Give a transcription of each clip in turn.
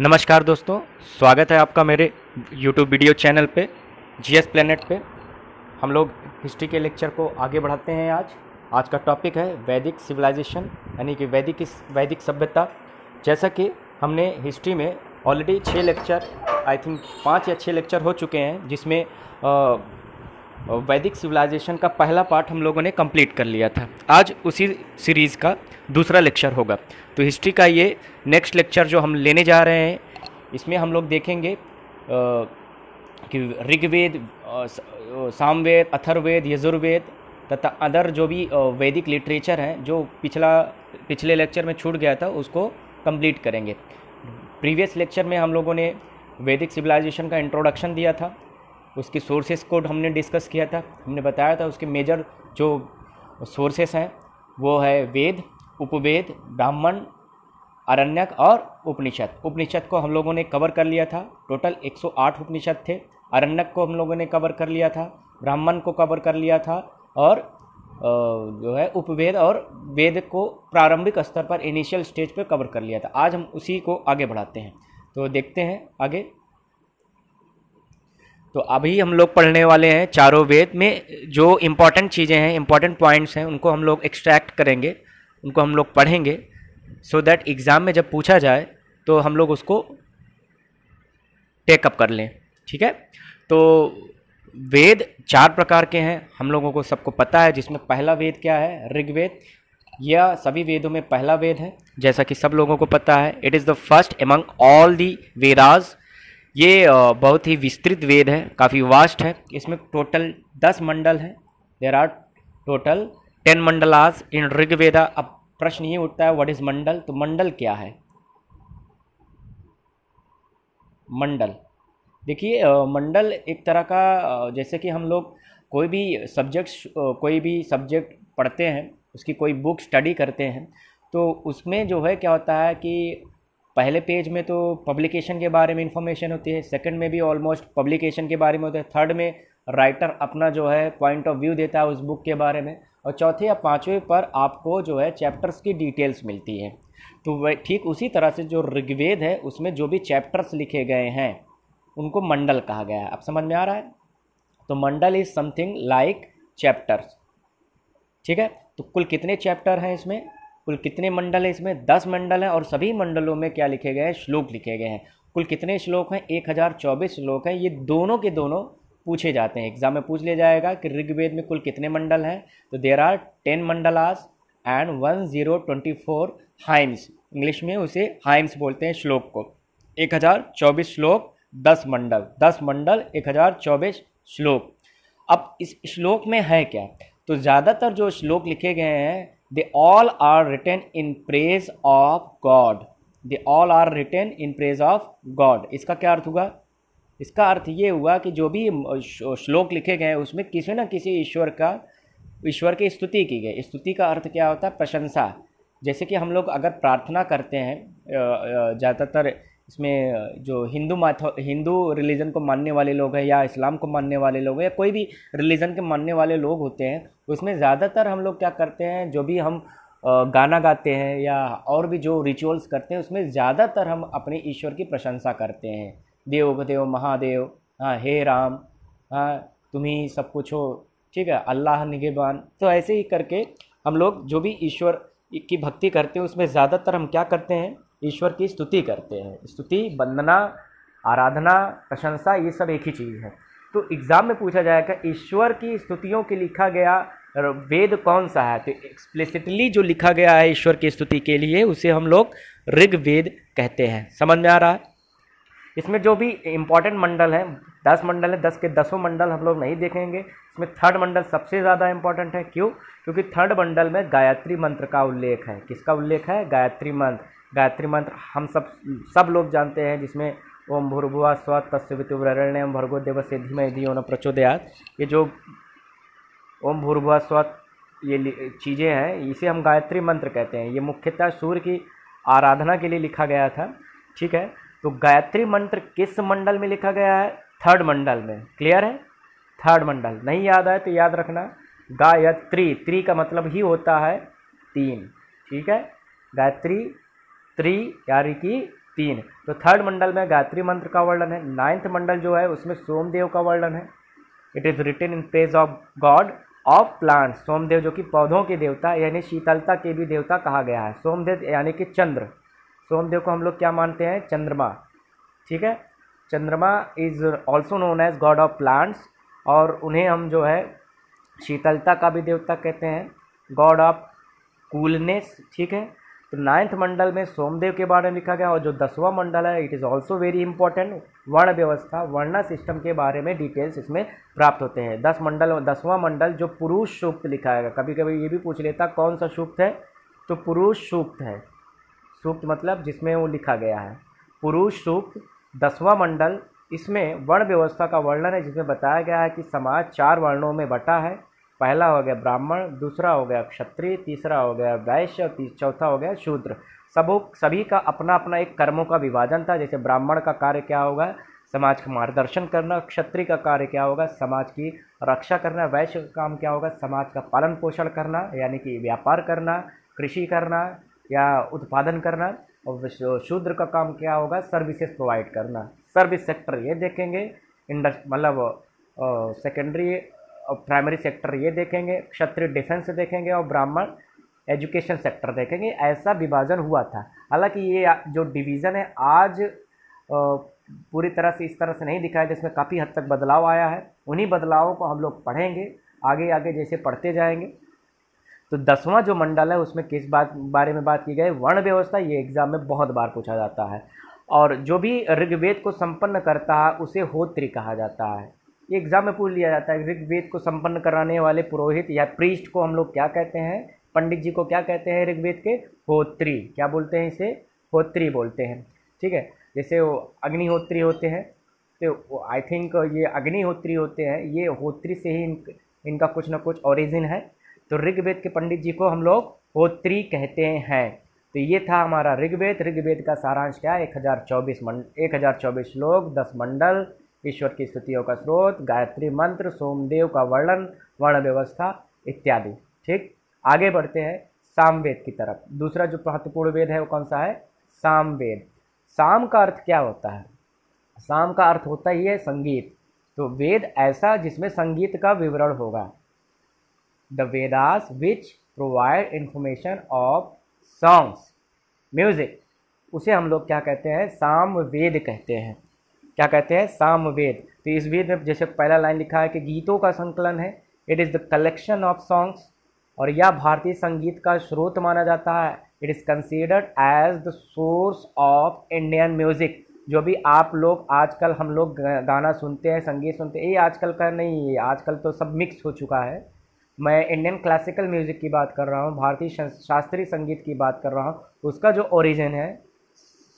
नमस्कार दोस्तों, स्वागत है आपका मेरे YouTube वीडियो चैनल पे जीएस प्लेनेट पे। हम लोग हिस्ट्री के लेक्चर को आगे बढ़ाते हैं। आज का टॉपिक है वैदिक सिविलाइजेशन, यानी कि वैदिक सभ्यता। जैसा कि हमने हिस्ट्री में ऑलरेडी 6 लेक्चर, आई थिंक 5 या 6 लेक्चर हो चुके हैं, जिसमें वैदिक सिविलाइजेशन का पहला पार्ट हम लोगों ने कंप्लीट कर लिया था। आज उसी सीरीज़ का दूसरा लेक्चर होगा। तो हिस्ट्री का ये नेक्स्ट लेक्चर जो हम लेने जा रहे हैं, इसमें हम लोग देखेंगे कि ऋग्वेद, सामवेद, अथर्ववेद, यजुर्वेद तथा अदर जो भी वैदिक लिटरेचर हैं, जो पिछले लेक्चर में छूट गया था, उसको कंप्लीट करेंगे। प्रीवियस लेक्चर में हम लोगों ने वैदिक सिविलाइजेशन का इंट्रोडक्शन दिया था, उसकी सोर्सेस को हमने डिस्कस किया था। हमने बताया था उसके मेजर जो सोर्सेस हैं वो है वेद, उपवेद, ब्राह्मण, आरण्यक और उपनिषद। उपनिषद को हम लोगों ने कवर कर लिया था। टोटल 108 उपनिषद थे। आरण्यक को हम लोगों ने कवर कर लिया था, ब्राह्मण को कवर कर लिया था, और जो है उपवेद और वेद को प्रारंभिक स्तर पर, इनिशियल स्टेज पर कवर कर लिया था। आज हम उसी को आगे बढ़ाते हैं। तो देखते हैं आगे। तो अभी हम लोग पढ़ने वाले हैं चारों वेद में जो इम्पोर्टेंट चीज़ें हैं, इम्पोर्टेंट पॉइंट्स हैं, उनको हम लोग एक्सट्रैक्ट करेंगे, उनको हम लोग पढ़ेंगे, सो दैट एग्ज़ाम में जब पूछा जाए तो हम लोग उसको टेकअप कर लें। ठीक है। तो वेद 4 प्रकार के हैं, हम लोगों को सबको पता है, जिसमें पहला वेद क्या है? ऋग्वेद। यह सभी वेदों में पहला वेद है, जैसा कि सब लोगों को पता है। It is the first among all the Vedas. ये बहुत ही विस्तृत वेद है, काफ़ी वास्ट है। इसमें टोटल 10 मंडल हैं। देयर आर टोटल 10 मंडलास इन ऋग्वेदा। अब प्रश्न ये उठता है, व्हाट इज मंडल? तो मंडल क्या है? मंडल, देखिए, मंडल एक तरह का, जैसे कि हम लोग कोई भी सब्जेक्ट पढ़ते हैं, उसकी कोई बुक स्टडी करते हैं, तो उसमें जो है क्या होता है कि पहले पेज में तो पब्लिकेशन के बारे में इंफॉर्मेशन होती है, सेकंड में भी ऑलमोस्ट पब्लिकेशन के बारे में होता है, थर्ड में राइटर अपना जो है पॉइंट ऑफ व्यू देता है उस बुक के बारे में, और चौथे या पाँचवें पर आपको जो है चैप्टर्स की डिटेल्स मिलती है। तो वह ठीक उसी तरह से जो ऋग्वेद है, उसमें जो भी चैप्टर्स लिखे गए हैं उनको मंडल कहा गया है। अब समझ में आ रहा है? तो मंडल इज समथिंग लाइक चैप्टर्स। ठीक है। तो कुल कितने चैप्टर हैं इसमें? कुल कितने मंडल है इसमें? 10 मंडल हैं, और सभी मंडलों में क्या लिखे गए हैं? श्लोक लिखे गए हैं। कुल कितने श्लोक हैं? 1024 श्लोक हैं। ये दोनों के दोनों पूछे जाते हैं, एग्जाम में पूछ लिया जाएगा कि ऋग्वेद में कुल कितने मंडल हैं। तो there are 10 mandalas and 1024 hymns. English में उसे हाइम्स बोलते हैं श्लोक को। 1024 श्लोक, 10 मंडल, 10 मंडल, 1024 श्लोक। अब इस श्लोक में है क्या? तो ज़्यादातर जो श्लोक लिखे गए हैं, they all are written in praise of God. They all are written in praise of God. इसका क्या अर्थ हुआ? इसका अर्थ ये हुआ कि जो भी श्लोक लिखे गए हैं उसमें किसी न किसी ईश्वर की स्तुति की गई। स्तुति का अर्थ क्या होता है? प्रशंसा। जैसे कि हम लोग अगर प्रार्थना करते हैं, ज़्यादातर इसमें जो हिंदू रिलीजन को मानने वाले लोग हैं, या इस्लाम को मानने वाले लोग हैं, या कोई भी रिलीजन के मानने वाले लोग होते हैं, उसमें ज़्यादातर हम लोग क्या करते हैं, जो भी हम गाना गाते हैं या और भी जो रिचुअल्स करते हैं, उसमें ज़्यादातर हम अपने ईश्वर की प्रशंसा करते हैं। देव देव महादेव, हाँ, हे राम, हाँ, तुम ही सब कुछ हो, ठीक है, अल्लाह निगहबान। तो ऐसे ही करके हम लोग जो भी ईश्वर की भक्ति करते हैं, उसमें ज़्यादातर हम क्या करते हैं? ईश्वर की स्तुति करते हैं। स्तुति, वंदना, आराधना, प्रशंसा, ये सब एक ही चीज़ है। तो एग्ज़ाम में पूछा जाएगा ईश्वर की स्तुतियों के लिखा गया वेद कौन सा है? तो एक्सप्लिसिटली जो लिखा गया है ईश्वर की स्तुति के लिए, उसे हम लोग ऋग्वेद कहते हैं। समझ में आ रहा है? इसमें जो भी इम्पोर्टेंट मंडल हैं, 10 मंडल हैं, 10 के 10 मंडल हम लोग नहीं देखेंगे। इसमें थर्ड मंडल सबसे ज़्यादा इम्पोर्टेंट है। क्यों? क्योंकि थर्ड मंडल में गायत्री मंत्र का उल्लेख है। किसका उल्लेख है? गायत्री मंत्र। गायत्री मंत्र हम सब लोग जानते हैं, जिसमें ओम भूर्भुवः स्वः तत्सवितुर्वरेण्यं भर्गो देवस्य धीमहि धियो न प्रचोदयात्। ये जो ओम भूर्भुवः स्वः ये चीज़ें हैं, इसे हम गायत्री मंत्र कहते हैं। ये मुख्यतः सूर्य की आराधना के लिए लिखा गया था। ठीक है। तो गायत्री मंत्र किस मंडल में लिखा गया है? थर्ड मंडल में। क्लियर है? थर्ड मंडल। नहीं याद आए तो याद रखना, गायत्री, त्रि का मतलब ही होता है 3। ठीक है। गायत्री, त्रि यानी कि 3। तो थर्ड मंडल में गायत्री मंत्र का वर्णन है। 9th मंडल जो है उसमें सोमदेव का वर्णन है। It is written in praise of god of plant. Somdev जो कि पौधों के देवता यानी शीतलता के भी देवता कहा गया है। सोमदेव यानी कि चंद्र। सोमदेव को हम लोग क्या मानते हैं? चंद्रमा। ठीक है, Chandrama is also known as god of plants, और उन्हें हम जो है शीतलता का भी देवता कहते हैं, गॉड ऑफ कूलनेस। ठीक है, तो 9th मंडल में सोमदेव के बारे में लिखा गया। और जो 10वां मंडल है it is also very important, वर्ण व्यवस्था, वर्ण सिस्टम के बारे में डिटेल्स इसमें प्राप्त होते हैं। 10वां मंडल जो पुरुष सूक्त लिखा है। कभी कभी ये भी पूछ लेता कौन सा सूक्त है, तो पुरुष सूक्त है। सूक्त मतलब जिसमें वो लिखा गया है, पुरुष सूक्त 10वां मंडल। इसमें वर्ण व्यवस्था का वर्णन है, जिसमें बताया गया है कि समाज 4 वर्णों में बटा है। पहला हो गया ब्राह्मण, दूसरा हो गया क्षत्रिय, तीसरा हो गया वैश्य और चौथा हो गया शूद्र। सभी का अपना अपना एक कर्मों का विभाजन था। जैसे ब्राह्मण का कार्य क्या होगा? समाज का मार्गदर्शन करना। क्षत्रिय का कार्य क्या होगा? समाज की रक्षा करना। वैश्य का काम क्या होगा? समाज का पालन पोषण करना, यानी कि व्यापार करना, कृषि करना या उत्पादन करना। और शूद्र का काम क्या होगा? सर्विसेज प्रोवाइड करना। सर्विस सेक्टर ये देखेंगे, मतलब सेकेंडरी और प्राइमरी सेक्टर ये देखेंगे, क्षत्रिय डिफेंस देखेंगे और ब्राह्मण एजुकेशन सेक्टर देखेंगे। ऐसा विभाजन हुआ था। हालांकि ये जो डिवीज़न है आज पूरी तरह से इस तरह से नहीं दिखाया, जिसमें काफ़ी हद तक बदलाव आया है। उन्हीं बदलावों को हम लोग पढ़ेंगे आगे आगे जैसे पढ़ते जाएंगे। तो 10वां जो मंडल है उसमें किस बारे में बात की गई? वर्ण व्यवस्था। ये एग्जाम में बहुत बार पूछा जाता है। और जो भी ऋग्वेद को संपन्न करता है उसे होत्री कहा जाता है। ये एग्जाम में पूछ लिया जाता है, ऋग्वेद को संपन्न कराने वाले पुरोहित या प्रीस्ट को हम लोग क्या कहते हैं? पंडित जी को क्या कहते हैं ऋग्वेद के? होत्री। क्या बोलते हैं इसे? होत्री बोलते हैं। ठीक है, जैसे वो अग्निहोत्री होते हैं, तो आई थिंक ये अग्निहोत्री होते हैं, ये होत्री से ही इनका कुछ ना कुछ ओरिजिन है। तो ऋग्वेद के पंडित जी को हम लोग होत्री कहते हैं। तो ये था हमारा ऋग्वेद। ऋग्वेद का सारांश क्या है? 1024 श्लोक, 10 मंडल, ईश्वर की स्तुतियों का स्रोत, गायत्री मंत्र, सोमदेव का वर्णन, वर्ण व्यवस्था इत्यादि। ठीक, आगे बढ़ते हैं सामवेद की तरफ। दूसरा जो महत्वपूर्ण वेद है वो कौन सा है? सामवेद। साम का अर्थ क्या होता है? साम का अर्थ होता ही है संगीत। तो वेद ऐसा जिसमें संगीत का विवरण होगा। The Vedas which provide information of songs, music, उसे हम लोग क्या कहते हैं? सामवेद कहते हैं। क्या कहते हैं? सामवेद। तो इस वेद में जैसे पहला लाइन लिखा है कि गीतों का संकलन है। It is the collection of songs, और यह भारतीय संगीत का स्रोत माना जाता है। It is considered as the source of Indian music. जो भी आप लोग आजकल हम लोग गाना सुनते हैं, संगीत सुनते हैं, ये आजकल का नहीं है, आजकल तो सब मिक्स हो चुका है। मैं इंडियन क्लासिकल म्यूज़िक की बात कर रहा हूँ, भारतीय शास्त्रीय संगीत की बात कर रहा हूँ। उसका जो ओरिजिन है,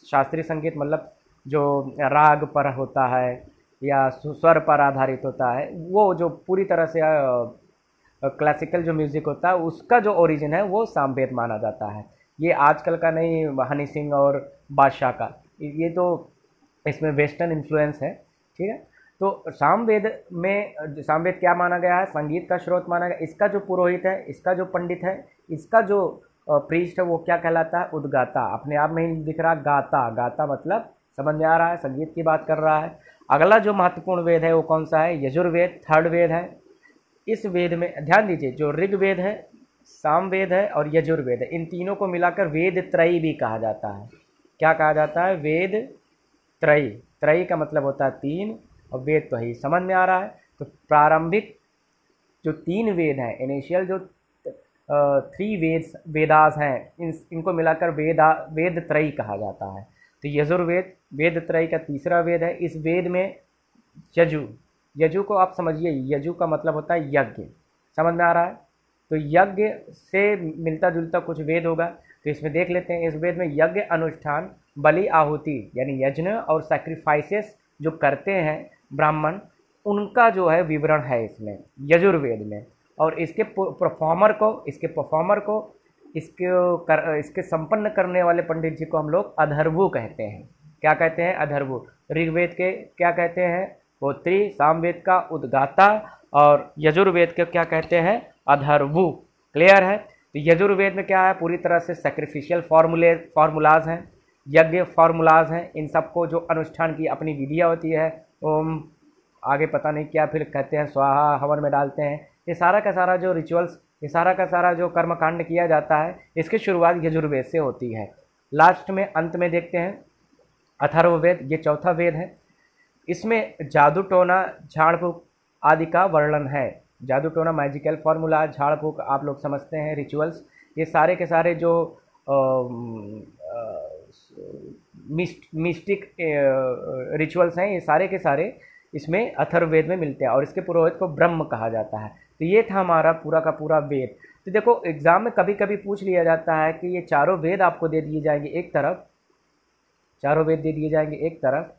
शास्त्रीय संगीत मतलब जो राग पर होता है या स्वर पर आधारित होता है, वो जो पूरी तरह से क्लासिकल जो म्यूज़िक होता है उसका जो ओरिजिन है वो सामवेद माना जाता है। ये आजकल का नहीं, हनी सिंह और बादशाह का, ये तो इसमें वेस्टर्न इन्फ्लुएंस है। ठीक है, तो सामवेद सामवेद क्या माना गया है? संगीत का स्रोत माना गया। इसका जो पुरोहित है, इसका जो पंडित है, इसका जो प्रीस्ट है वो क्या कहलाता है? उद्गाता। अपने आप में ही दिख रहा गाता, गाता मतलब समझ में आ रहा है, संगीत की बात कर रहा है। अगला जो महत्वपूर्ण वेद है वो कौन सा है? यजुर्वेद, थर्ड वेद है। इस वेद में ध्यान दीजिए, जो ऋग्वेद है, सामवेद है और यजुर्वेद है, इन तीनों को मिलाकर वेद त्रयी भी कहा जाता है। क्या कहा जाता है? वेद त्रयी। त्रयी का मतलब होता है 3 और वेद तो ही समझ में आ रहा है। तो प्रारंभिक जो 3 वेद हैं, इनिशियल जो 3 वेदास हैं, इनको मिलाकर वेद त्रयी कहा जाता है। तो यजुर्वेद वेद त्रयी का तीसरा वेद है। इस वेद में यजु को आप समझिए, यजु का मतलब होता है यज्ञ, समझ में आ रहा है? तो यज्ञ से मिलता जुलता कुछ वेद होगा। तो इसमें देख लेते हैं, इस वेद में यज्ञ अनुष्ठान, बलि आहुति यानी यज्ञ और सैक्रिफाइसेस जो करते हैं ब्राह्मण, उनका जो है विवरण है इसमें यजुर्वेद में। और इसके परफॉर्मर को इसके संपन्न करने वाले पंडित जी को हम लोग अधर्वु कहते हैं। क्या कहते हैं? अधर्वु। ऋग्वेद के क्या कहते हैं? होत्री। सामवेद का उद्गाता और यजुर्वेद के क्या कहते हैं? अधर्वु। क्लियर है? तो यजुर्वेद में क्या है? पूरी तरह से सैक्रिफिशियल फार्मूलाज हैं। यज्ञ फार्मूलाज हैं, इन सबको जो अनुष्ठान की अपनी विधियाँ होती है, ओम आगे पता नहीं क्या फिर कहते हैं, स्वाहा हवन में डालते हैं, ये सारा का सारा जो रिचुअल्स, ये सारा का सारा जो कर्मकांड किया जाता है, इसकी शुरुआत यजुर्वेद से होती है। लास्ट में अंत में देखते हैं अथर्ववेद, ये चौथा वेद है। इसमें जादू टोना झाड़ फूक आदि का वर्णन है। जादू टोना मैजिकल फार्मूला, झाड़ फूक आप लोग समझते हैं, रिचुअल्स, ये सारे के सारे जो मिस्टिक रिचुअल्स हैं, ये सारे के सारे इसमें अथर्ववेद में मिलते हैं और इसके पुरोहित को ब्रह्म कहा जाता है। तो ये था हमारा पूरा का पूरा वेद। तो देखो एग्जाम में कभी कभी पूछ लिया जाता है कि ये चारों वेद आपको दे दिए जाएंगे एक तरफ, चारों वेद दे दिए जाएंगे एक तरफ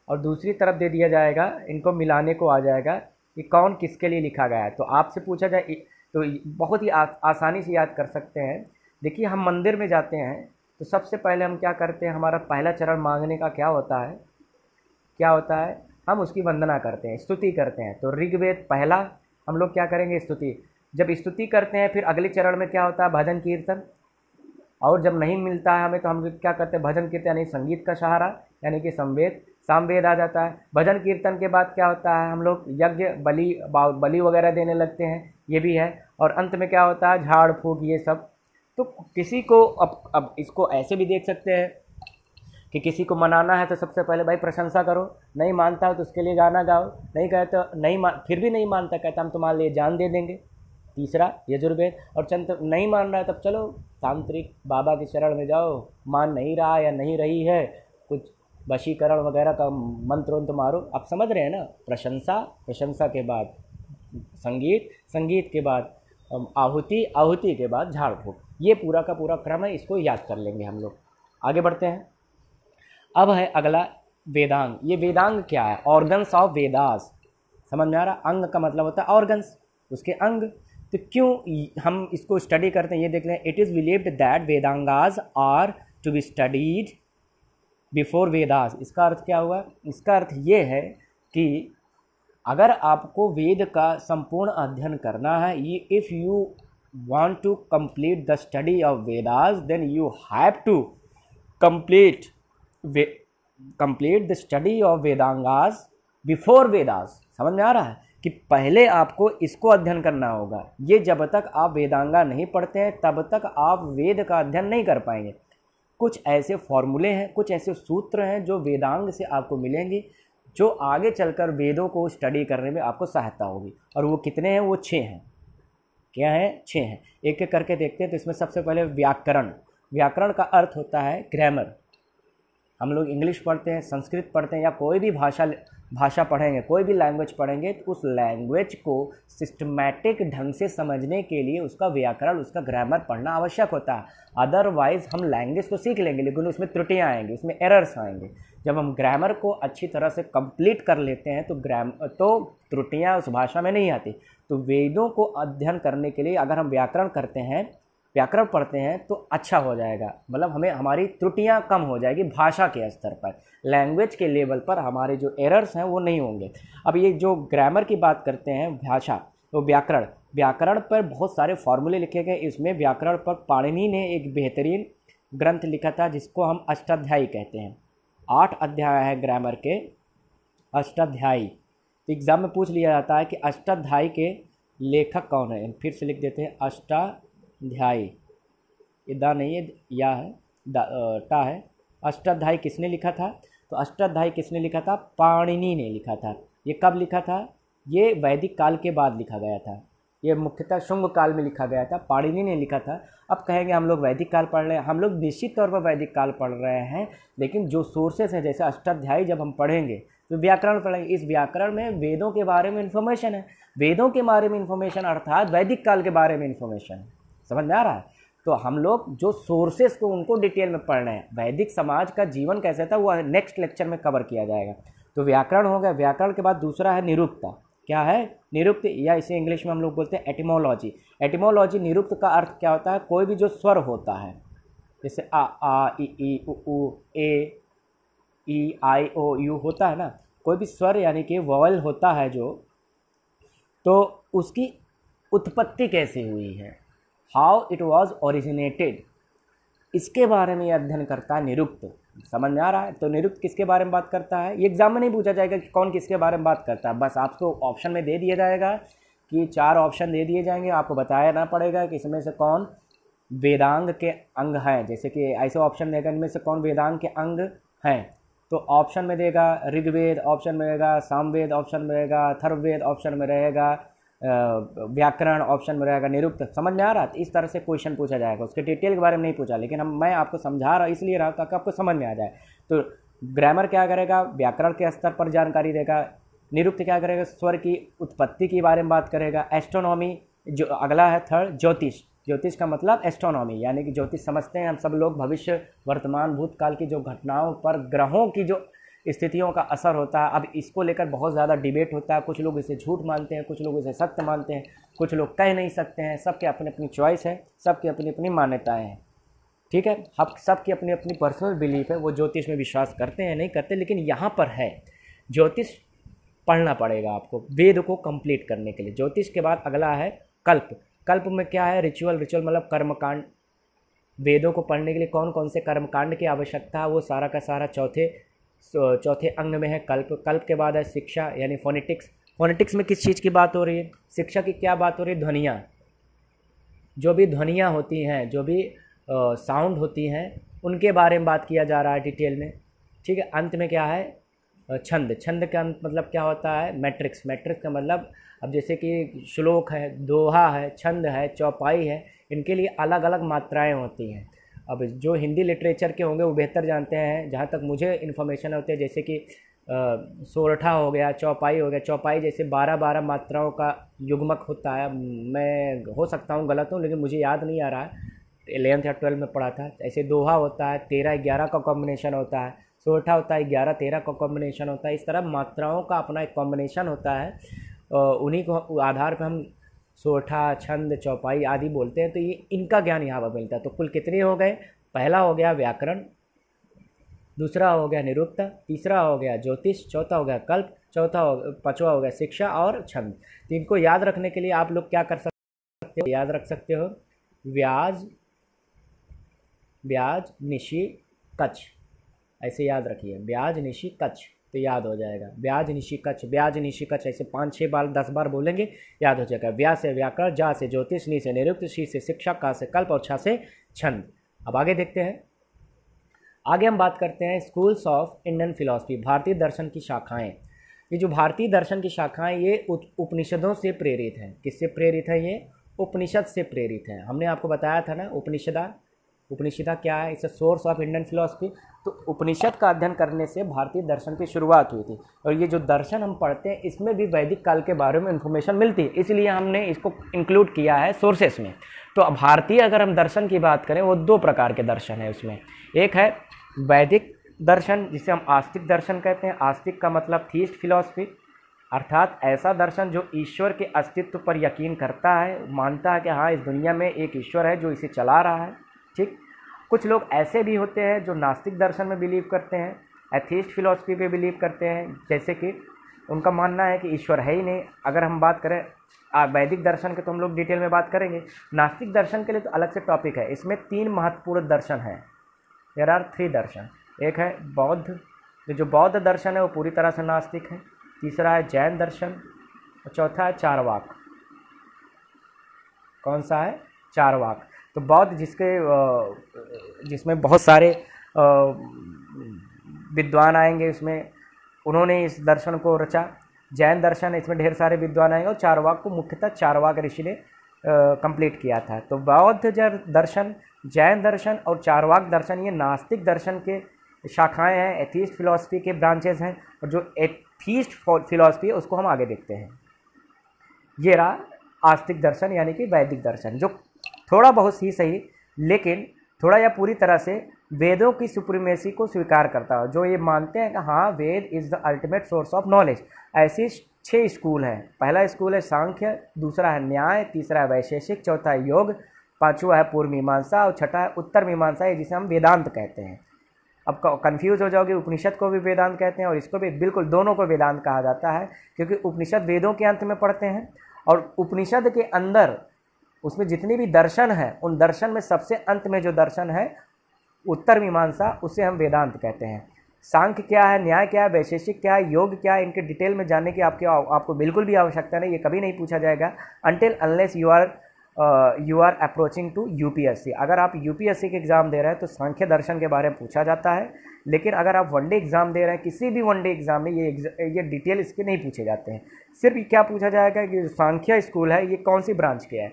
और दूसरी तरफ दे दिया जाएगा, इनको मिलाने को आ जाएगा कि कौन किसके लिए लिखा गया है। तो आपसे पूछा जाए तो बहुत ही आसानी से याद कर सकते हैं। देखिए हम मंदिर में जाते हैं तो सबसे पहले हम क्या करते हैं, हमारा पहला चरण मांगने का क्या होता है, क्या होता है, हम उसकी वंदना करते हैं, स्तुति करते हैं। तो ऋग्वेद पहला हम लोग क्या करेंगे, स्तुति। जब स्तुति करते हैं फिर अगले चरण में क्या होता है, भजन कीर्तन। और जब नहीं मिलता है हमें तो हम क्या करते हैं, भजन कीर्तन यानी संगीत का सहारा, यानी कि सामवेद आ जाता है। भजन कीर्तन के बाद क्या होता है, हम लोग यज्ञ बलि वगैरह देने लगते हैं, ये भी है। और अंत में क्या होता है, झाड़ फूक, ये सब। तो किसी को अब इसको ऐसे भी देख सकते हैं कि किसी को मनाना है तो सबसे पहले भाई प्रशंसा करो, नहीं मानता हो तो उसके लिए गाना गाओ, नहीं कहते नहीं फिर भी नहीं मानता, कहता हम तुम्हारे लिए जान दे देंगे, तीसरा यजुर्वेद। और चंद नहीं मान रहा है तब चलो तांत्रिक बाबा की शरण में जाओ, मान नहीं रहा या नहीं रही है, कुछ वशीकरण वगैरह का मंत्र वंत्र मारो। आप समझ रहे हैं ना, प्रशंसा के बाद संगीत के बाद आहुति के बाद झाड़ फूक, ये पूरा का पूरा क्रम है, इसको याद कर लेंगे हम लोग। आगे बढ़ते हैं। अब है अगला वेदांग। ये वेदांग क्या है, ऑर्गन्स ऑफ वेदास, समझ में आ रहा। अंग का मतलब होता है ऑर्गन्स, उसके अंग। तो क्यों हम इसको स्टडी करते हैं ये देख लें। It is believed that Vedangas are to be studied before Vedas. इसका अर्थ क्या हुआ, इसका अर्थ ये है कि अगर आपको वेद का संपूर्ण अध्ययन करना है, if you want to complete the study of Vedas, then you have to complete the study of Vedangas before Vedas। समझ में आ रहा है कि पहले आपको इसको अध्ययन करना होगा। ये जब तक आप वेदांगा नहीं पढ़ते हैं तब तक आप वेद का अध्ययन नहीं कर पाएंगे। कुछ ऐसे फॉर्मूले हैं, कुछ ऐसे सूत्र हैं जो वेदांग से आपको मिलेंगे, जो आगे चलकर वेदों को स्टडी करने में आपको सहायता होगी। और वो कितने हैं, वो 6 हैं। क्या है, 6 हैं। एक एक करके देखते हैं। तो इसमें सबसे पहले व्याकरण। व्याकरण का अर्थ होता है ग्रामर। हम लोग इंग्लिश पढ़ते हैं, संस्कृत पढ़ते हैं, या कोई भी भाषा पढ़ेंगे, कोई भी लैंग्वेज पढ़ेंगे, तो उस लैंग्वेज को सिस्टमैटिक ढंग से समझने के लिए उसका व्याकरण, उसका ग्रामर पढ़ना आवश्यक होता है। अदरवाइज हम लैंग्वेज तो सीख लेंगे लेकिन उसमें त्रुटियाँ आएंगी, उसमें एरर्स आएंगे। जब हम ग्रामर को अच्छी तरह से कंप्लीट कर लेते हैं तो त्रुटियाँ उस भाषा में नहीं आती। तो वेदों को अध्ययन करने के लिए अगर हम व्याकरण पढ़ते हैं तो अच्छा हो जाएगा, मतलब हमें हमारी त्रुटियां कम हो जाएगी। भाषा के स्तर पर, लैंग्वेज के लेवल पर हमारे जो एरर्स हैं वो नहीं होंगे। अब ये जो ग्रामर की बात करते हैं, भाषा, तो व्याकरण पर बहुत सारे फॉर्मूले लिखे गए। इसमें व्याकरण पर पाणिनि ने एक बेहतरीन ग्रंथ लिखा था जिसको हम अष्टाध्यायी कहते हैं। 8 अध्याय है ग्रामर के, अष्टाध्यायी। तो एग्ज़ाम में पूछ लिया जाता है कि अष्टाध्यायी के लेखक कौन है। फिर से लिख देते हैं, अष्टाध्यायी, ये दा नहीं है, या है, टा है। अष्टाध्यायी किसने लिखा था, तो अष्टाध्यायी किसने लिखा था, पाणिनि ने लिखा था। ये कब लिखा था, ये वैदिक काल के बाद लिखा गया था। ये मुख्यतः शुंग काल में लिखा गया था, पाणिनि ने लिखा था। अब कहेंगे हम लोग वैदिक काल पढ़ रहे हैं, हम लोग निश्चित तौर पर वैदिक काल पढ़ रहे हैं, लेकिन जो सोर्सेस हैं, जैसे अष्टाध्यायी जब हम पढ़ेंगे तो व्याकरण पढ़ेंगे। इस व्याकरण में वेदों के बारे में इन्फॉर्मेशन है, वेदों के बारे में इन्फॉर्मेशन अर्थात वैदिक काल के बारे में इन्फॉर्मेशन है। समझ में आ रहा है। तो हम लोग जो सोर्सेस को उनको डिटेल में पढ़ रहे हैं। वैदिक समाज का जीवन कैसा था वो नेक्स्ट लेक्चर में कवर किया जाएगा। तो व्याकरण हो गया। व्याकरण के बाद दूसरा है निरुक्त। क्या है, निरुक्त, या इसे इंग्लिश में हम लोग बोलते हैं एटिमोलॉजी। एटिमोलॉजी, निरुक्त का अर्थ क्या होता है, कोई भी जो स्वर होता है, जैसे आ ई उ ए ई आई ओ यू होता है ना, कोई भी स्वर यानी कि वॉवल होता है जो, तो उसकी उत्पत्ति कैसे हुई है, हाउ इट वॉज ओरिजिनेटेड, इसके बारे में अध्ययन करता है निरुक्त। समझ में आ रहा है? तो निरुक्त किसके बारे में बात करता है? ये एग्जाम में नहीं पूछा जाएगा कि कौन किसके बारे में बात करता है, बस आपको ऑप्शन में दे दिया जाएगा कि 4 ऑप्शन दे दिए जाएंगे, आपको बताया ना पड़ेगा कि इसमें से कौन वेदांग के अंग हैं। जैसे कि ऐसे ऑप्शन देगा इनमें से कौन वेदांग के अंग हैं, तो ऑप्शन में देगा ऋग्वेद, ऑप्शन में रहेगा सामवेद, ऑप्शन में रहेगा अथर्ववेद, ऑप्शन में रहेगा व्याकरण, ऑप्शन में रहेगा निरुक्त। समझ में आ रहा है? इस तरह से क्वेश्चन पूछा जाएगा। उसके डिटेल के बारे में नहीं पूछा, लेकिन मैं आपको समझा रहा इसलिए रहा ताकि आपको समझ में आ जाए। तो ग्रामर क्या करेगा? व्याकरण के स्तर पर जानकारी देगा। निरुक्त क्या करेगा? स्वर की उत्पत्ति के बारे में बात करेगा। एस्ट्रोनॉमी जो अगला है थर्ड, ज्योतिष। ज्योतिष का मतलब एस्ट्रोनॉमी, यानी कि ज्योतिष समझते हैं हम सब लोग भविष्य, वर्तमान, भूतकाल की जो घटनाओं पर ग्रहों की जो स्थितियों का असर होता है। अब इसको लेकर बहुत ज़्यादा डिबेट होता है, कुछ लोग इसे झूठ मानते हैं, कुछ लोग इसे सत्य मानते हैं, कुछ लोग कह नहीं सकते हैं। सबके अपनी अपनी चॉइस है, सबकी अपनी अपनी मान्यताएं हैं, ठीक है। हम सबकी अपनी अपनी पर्सनल बिलीफ है, वो ज्योतिष में विश्वास करते हैं नहीं करते, लेकिन यहाँ पर है ज्योतिष पढ़ना पड़ेगा आपको वेद को कंप्लीट करने के लिए। ज्योतिष के बाद अगला है कल्प। कल्प में क्या है? रिचुअल। रिचुअल मतलब कर्मकांड। वेदों को पढ़ने के लिए कौन कौन से कर्मकांड की आवश्यकता है, वो सारा का सारा चौथे अंग में है कल्प। कल्प के बाद है शिक्षा यानी फोनेटिक्स। फोनेटिक्स में किस चीज़ की बात हो रही है? शिक्षा की क्या बात हो रही है? ध्वनियाँ, जो भी ध्वनियाँ होती हैं, जो भी साउंड होती हैं, उनके बारे में बात किया जा रहा है डिटेल में, ठीक है। अंत में क्या है? छंद। छंद का मतलब क्या होता है? मैट्रिक्स। मैट्रिक्स का मतलब अब जैसे कि श्लोक है, दोहा है, छंद है, चौपाई है, इनके लिए अलग अलग मात्राएं होती हैं। अब जो हिंदी लिटरेचर के होंगे वो बेहतर जानते हैं, जहाँ तक मुझे इन्फॉर्मेशन होती है, जैसे कि सोरठा हो गया, चौपाई हो गया। चौपाई जैसे 12-12 मात्राओं का युग्मक होता है। मैं हो सकता हूँ गलत हूँ, लेकिन मुझे याद नहीं आ रहा है, 11th या 12th में पढ़ा था। ऐसे दोहा होता है 13-11 का कॉम्बिनेशन होता है। सोरठा होता है 11-13 का कॉम्बिनेशन होता है। इस तरह मात्राओं का अपना एक कॉम्बिनेशन होता है, उन्हीं को आधार पर हम सोरठा, छंद, चौपाई आदि बोलते हैं। तो ये इनका ज्ञान यहाँ पर मिलता है। तो कुल कितने हो गए? पहला हो गया व्याकरण, दूसरा हो गया निरुक्त, तीसरा हो गया ज्योतिष, चौथा हो गया कल्प, पांचवा हो गया शिक्षा और छंद। तो इनको याद रखने के लिए आप लोग क्या कर सकते हो? याद रख सकते हो व्याज, ब्याज, निशी, कच्छ, ऐसे याद रखिए। ब्याज, निशी, कच्छ, तो याद हो जाएगा। ब्याज, निशी, कच्छ, ब्याज, निशी, कच्छ, ऐसे 5-6 बार 10 बार बोलेंगे, याद हो जाएगा। व्या से व्याकरण, जा से ज्योतिष, नी से निरुक्त, शी से शिक्षा, का से कल्प और छा से छंद। अब आगे देखते हैं। आगे हम बात करते हैं स्कूल्स ऑफ इंडियन फिलॉसफी, भारतीय दर्शन की शाखाएं। ये जो भारतीय दर्शन की शाखाएं ये उपनिषदों से प्रेरित हैं। किससे प्रेरित है? ये उपनिषद से प्रेरित है। हमने आपको बताया था ना उपनिषदा क्या है? It's a source of Indian philosophy. तो उपनिषद का अध्ययन करने से भारतीय दर्शन की शुरुआत हुई थी। और ये जो दर्शन हम पढ़ते हैं इसमें भी वैदिक काल के बारे में इंफॉर्मेशन मिलती है, इसलिए हमने इसको इंक्लूड किया है सोर्सेस में। तो भारतीय अगर हम दर्शन की बात करें, वो 2 प्रकार के दर्शन है उसमें। एक है वैदिक दर्शन, जिसे हम आस्तिक दर्शन कहते हैं। आस्तिक का मतलब थीस्ट फिलॉसफी, अर्थात ऐसा दर्शन जो ईश्वर के अस्तित्व पर यकीन करता है, मानता है कि हाँ इस दुनिया में एक ईश्वर है जो इसे चला रहा है, ठीक। कुछ लोग ऐसे भी होते हैं जो नास्तिक दर्शन में बिलीव करते हैं, एथीस्ट फिलॉसफी पे बिलीव करते हैं, जैसे कि उनका मानना है कि ईश्वर है ही नहीं। अगर हम बात करें वैदिक दर्शन के तो हम लोग डिटेल में बात करेंगे। नास्तिक दर्शन के लिए तो अलग से टॉपिक है। इसमें 3 महत्वपूर्ण दर्शन हैं। देयर आर 3 दर्शन। एक है बौद्ध, जो बौद्ध दर्शन है वो पूरी तरह से नास्तिक है। तीसरा है जैन दर्शन और चौथा है चारवाक। कौन सा है? चारवाक। तो बौद्ध जिसमें बहुत सारे विद्वान आएंगे, इसमें उन्होंने इस दर्शन को रचा। जैन दर्शन, इसमें ढेर सारे विद्वान आएंगे। और चारवाक को मुख्यतः चारवाक ऋषि ने कंप्लीट किया था। तो बौद्ध दर्शन, जैन दर्शन और चारवाक दर्शन ये नास्तिक दर्शन के शाखाएं हैं, एथीस्ट फिलॉसफी के ब्रांचेस हैं। और जो एथीस्ट फिलॉसफी है उसको हम आगे देखते हैं। ये रहा आस्तिक दर्शन यानी कि वैदिक दर्शन, जो थोड़ा बहुत ही सही लेकिन थोड़ा या पूरी तरह से वेदों की सुप्रीमेसी को स्वीकार करता है, जो ये मानते हैं कि हाँ Veda is the ultimate source of knowledge. ऐसे 6 स्कूल हैं। पहला स्कूल है सांख्य, दूसरा है न्याय, तीसरा है वैशेषिक, चौथा है योग, पांचवा है पूर्व मीमांसा और छठा है उत्तर मीमांसा, जिसे हम वेदांत कहते हैं। अब कंफ्यूज हो जाओगे, उपनिषद को भी वेदांत कहते हैं और इसको भी, बिल्कुल दोनों को वेदांत कहा जाता है, क्योंकि उपनिषद वेदों के अंत में पढ़ते हैं। और उपनिषद के अंदर उसमें जितनी भी दर्शन है, उन दर्शन में सबसे अंत में जो दर्शन है उत्तर मीमांसा उसे हम वेदांत कहते हैं। सांख्य क्या है, न्याय क्या है, वैशेषिक क्या है, योग क्या है, इनके डिटेल में जानने की आपको बिल्कुल भी आवश्यकता नहीं, ये कभी नहीं पूछा जाएगा until unless you are approaching to UPSC. अगर आप यूपीएससी के एग्ज़ाम दे रहे हैं तो सांख्य दर्शन के बारे में पूछा जाता है, लेकिन अगर आप वनडे एग्ज़ाम दे रहे हैं किसी भी वनडे एग्ज़ाम में ये डिटेल इसके नहीं पूछे जाते हैं। सिर्फ क्या पूछा जाएगा कि सांख्य स्कूल है ये कौन सी ब्रांच के है,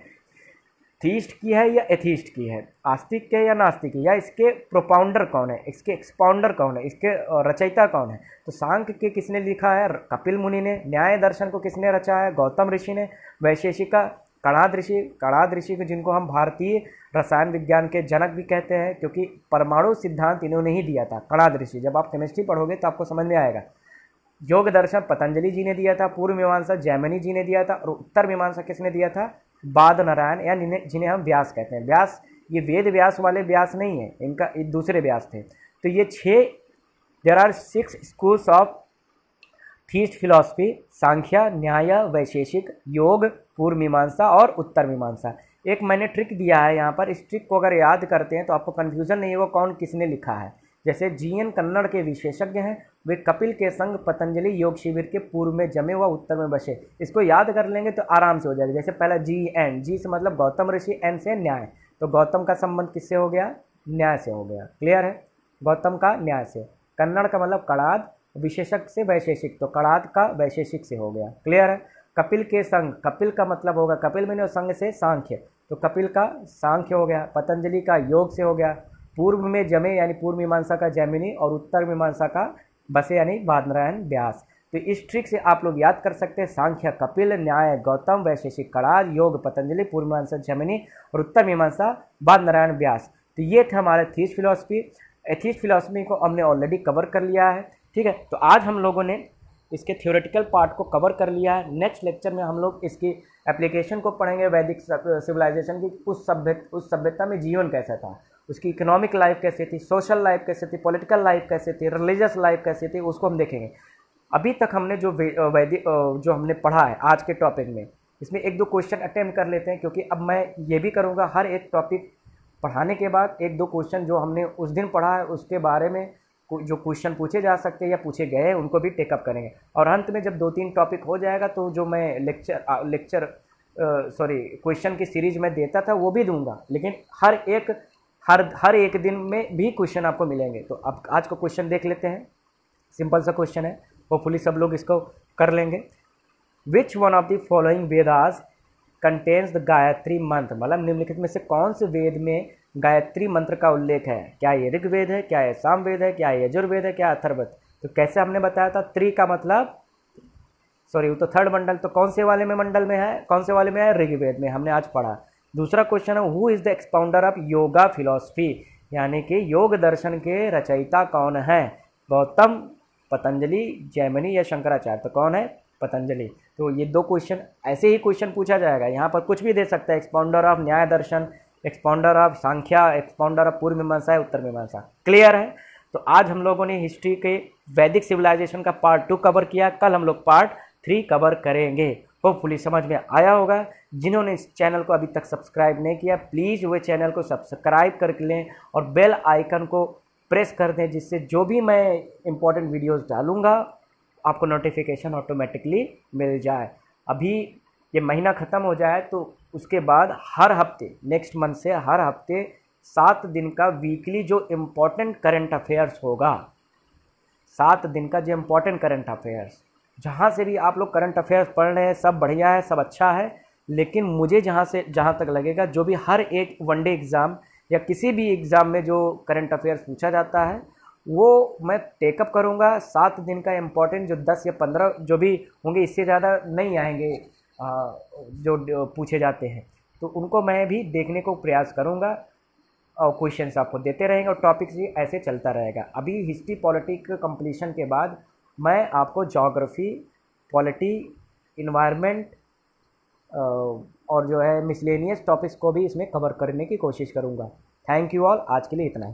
थीस्ट की है या एथीस्ट की है, आस्तिक के या नास्तिक की, या इसके प्रोपाउंडर कौन है, इसके एक्सपाउंडर कौन है, इसके रचयिता कौन है। तो सांख्य के किसने लिखा है, कपिल मुनि ने। न्याय दर्शन को किसने रचा है, गौतम ऋषि ने। वैशेषिका कणाद ऋषि को, जिनको हम भारतीय रसायन विज्ञान के जनक भी कहते हैं, क्योंकि परमाणु सिद्धांत इन्होंने ही दिया था, कणाद ऋषि। जब आप केमिस्ट्री पढ़ोगे तो आपको समझ में आएगा। योग दर्शन पतंजलि जी ने दिया था, पूर्व मीमांसा जैमिनी जी ने दिया था, और उत्तर मीमांसा किसने दिया था, बाद नारायण, या जिन्हें हम व्यास कहते हैं। व्यास ये वेद व्यास वाले व्यास नहीं है, इनका दूसरे व्यास थे। तो ये 6 there are 6 schools of theist philosophy, Samkhya, Nyaya, Vaisheshika, योग, पूर्व मीमांसा और उत्तर मीमांसा। एक मैंने ट्रिक दिया है यहाँ पर, इस ट्रिक को अगर याद करते हैं तो आपको कन्फ्यूजन नहीं होगा कौन किसने लिखा है। जैसे जीएन कन्नड़ के विशेषज्ञ हैं, वे कपिल के संग पतंजलि योग शिविर के पूर्व में जमे व उत्तर में बसे। इसको याद कर लेंगे तो आराम से हो जाएगा। जैसे पहला GN, जी से मतलब गौतम ऋषि, N से न्याय, तो गौतम का संबंध किससे हो गया, न्याय से हो गया। क्लियर है, गौतम का न्याय से। कन्नड़ का मतलब कड़ाद, विशेषज्ञ से वैशेषिक, तो कड़ाद का वैशेषिक से हो गया। क्लियर है। कपिल के संग, कपिल का मतलब होगा कपिल में, संग से सांख्य, तो कपिल का सांख्य हो गया। पतंजलि का योग से हो गया। पूर्व में जमे यानी पूर्व मीमांसा का जैमिनी, और उत्तर मीमांसा का बसे यानी बादनारायण व्यास। तो इस ट्रिक से आप लोग याद कर सकते हैं, सांख्य कपिल, न्याय गौतम, वैशेषिक कड़ाद, योग पतंजलि, पूर्व मीमांसा जैमिनी और उत्तर मीमांसा बादनारायण व्यास। तो ये थे हमारे थीस्ट फिलॉसफी। एथीस्ट फिलॉसफी को हमने ऑलरेडी कवर कर लिया है, ठीक है। तो आज हम लोगों ने इसके थ्योरेटिकल पार्ट को कवर कर लिया है। नेक्स्ट लेक्चर में हम लोग इसकी एप्लीकेशन को पढ़ेंगे, वैदिक सिविलाइजेशन की। उस सभ्यता में जीवन कैसा था, उसकी इकोनॉमिक लाइफ कैसी थी, सोशल लाइफ कैसी थी, पॉलिटिकल लाइफ कैसी थी, रिलीजियस लाइफ कैसी थी, उसको हम देखेंगे। अभी तक हमने जो हमने पढ़ा है आज के टॉपिक में, इसमें 1-2 क्वेश्चन अटेम्प्ट कर लेते हैं, क्योंकि अब मैं ये भी करूँगा हर एक टॉपिक पढ़ाने के बाद 1-2 क्वेश्चन जो हमने उस दिन पढ़ा है उसके बारे में जो क्वेश्चन पूछे जा सकते हैं या पूछे गए हैं उनको भी टेकअप करेंगे। और अंत में जब 2-3 टॉपिक हो जाएगा तो जो मैं क्वेश्चन की सीरीज में देता था वो भी दूंगा, लेकिन हर एक दिन में भी क्वेश्चन आपको मिलेंगे। तो अब आज को क्वेश्चन देख लेते हैं। सिंपल सा क्वेश्चन है, होपफुली सब लोग इसको कर लेंगे। Which one of the following Vedas contains the Gayatri मंत्र, मतलब निम्नलिखित में से कौन से वेद में गायत्री मंत्र का उल्लेख है। क्या ये ऋग्वेद है, क्या ये सामवेद है, क्या ये यजुर्वेद है, क्या अथर्ववेद। तो कैसे हमने बताया था, 3 का मतलब वो तो थर्ड मंडल, तो कौन से वाले में मंडल में है, कौन से वाले में है, ऋग्वेद में, हमने आज पढ़ा। दूसरा क्वेश्चन है, who is the expounder of yoga philosophy, यानी कि योग दर्शन के रचयिता कौन है, गौतम, पतंजलि, जैमिनी या शंकराचार्य। तो कौन है, पतंजलि। तो ये 2 क्वेश्चन ऐसे ही क्वेश्चन पूछा जाएगा, यहाँ पर कुछ भी दे सकता है, expounder of Nyaya darshan, expounder of Samkhya, expounder of Purva Mimamsa, उत्तर मीमांसा। क्लियर है। तो आज हम लोगों ने हिस्ट्री के वैदिक सिविलाइजेशन का पार्ट 2 कवर किया, कल हम लोग पार्ट 3 कवर करेंगे। होपफुली समझ में आया होगा। जिन्होंने इस चैनल को अभी तक सब्सक्राइब नहीं किया, प्लीज़ वो चैनल को सब्सक्राइब करके लें और बेल आइकन को प्रेस कर दें, जिससे जो भी मैं इंपॉर्टेंट वीडियोस डालूंगा आपको नोटिफिकेशन ऑटोमेटिकली मिल जाए। अभी ये महीना ख़त्म हो जाए तो उसके बाद हर हफ्ते, नेक्स्ट मंथ से हर हफ्ते 7 दिन का वीकली जो इम्पोर्टेंट करंट अफेयर्स होगा, 7 दिन का जो इम्पोर्टेंट करंट अफेयर्स, जहाँ से भी आप लोग करंट अफेयर्स पढ़ रहे हैं सब बढ़िया है, सब अच्छा है, लेकिन मुझे जहाँ तक लगेगा जो भी हर एक वनडे एग्ज़ाम या किसी भी एग्ज़ाम में जो करंट अफेयर्स पूछा जाता है वो मैं टेकअप करूँगा। 7 दिन का इम्पोर्टेंट जो 10 या 15 जो भी होंगे, इससे ज़्यादा नहीं आएंगे जो पूछे जाते हैं, तो उनको मैं भी देखने को प्रयास करूँगा और क्वेश्चंस आपको देते रहेंगे और टॉपिक्स भी ऐसे चलता रहेगा। अभी हिस्ट्री पॉलिटिक कंप्लीशन के बाद मैं आपको ज्योग्राफी, पॉलिटी, इन्वायरमेंट और जो है मिसलेनियस टॉपिक्स को भी इसमें कवर करने की कोशिश करूँगा। थैंक यू ऑल, आज के लिए इतना ही।